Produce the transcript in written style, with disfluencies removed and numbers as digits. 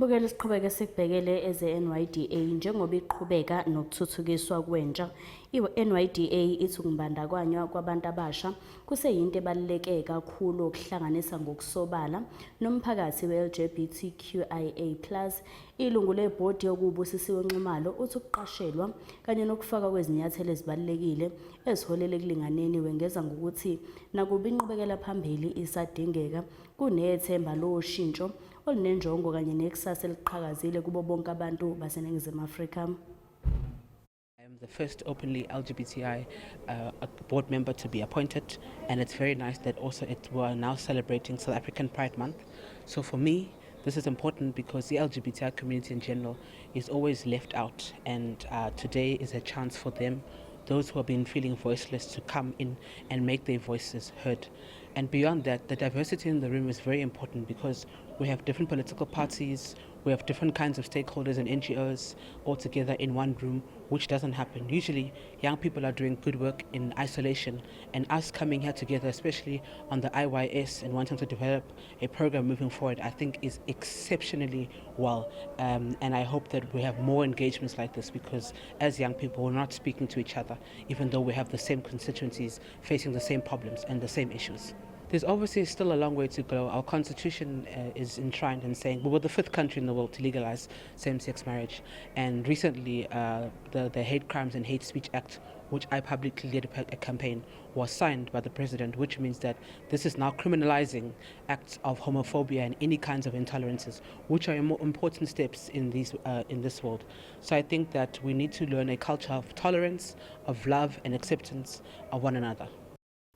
Bukela isiqhubeka sikubhekele eze-NYDA njengoba iqhubeka nokuthuthukiswa kwentsha. I-NYDA ithi ukubandakanywa kwabantu abasha kuseyinto ebaluleke kakhulu okuhlanganisa ngokusobala nomphakathi we-LGBTQIA+. Ilungu lebhodi yokubusisiwe nxumalo uthi ukuqashelwa kanye nokufaka kwezinyathelo ezibalulekile eziholele ekulinganeni wengeza ngokuthi nakuba inqubekela phambili isadingeka kunethemba loshintsho olunenjongo kanye nekusasa eliqhakazile kubo bonke abantu baseNingizimu Afrika. I am the first openly LGBTI board member to be appointed, and it's very nice that also we are now celebrating South African Pride Month. So for me, this is important because the LGBTI community in general is always left out, and today is a chance for them, those who have been feeling voiceless, to come in and make their voices heard. And beyond that, the diversity in the room is very important because we have different political parties, we have different kinds of stakeholders and NGOs all together in one room, which doesn't happen. Usually, young people are doing good work in isolation, and us coming here together, especially on the IYS and wanting to develop a program moving forward, I think is exceptionally well. And I hope that we have more engagements like this because as young people, we're not speaking to each other, even though we have the same constituencies facing the same problems and the same issues. There's obviously still a long way to go. Our constitution is enshrined in saying we were the 5th country in the world to legalize same-sex marriage. And recently, the Hate Crimes and Hate Speech Act, which I publicly led a campaign, was signed by the president, which means that this is now criminalizing acts of homophobia and any kinds of intolerances, which are important steps in this world. So I think that we need to learn a culture of tolerance, of love and acceptance of one another.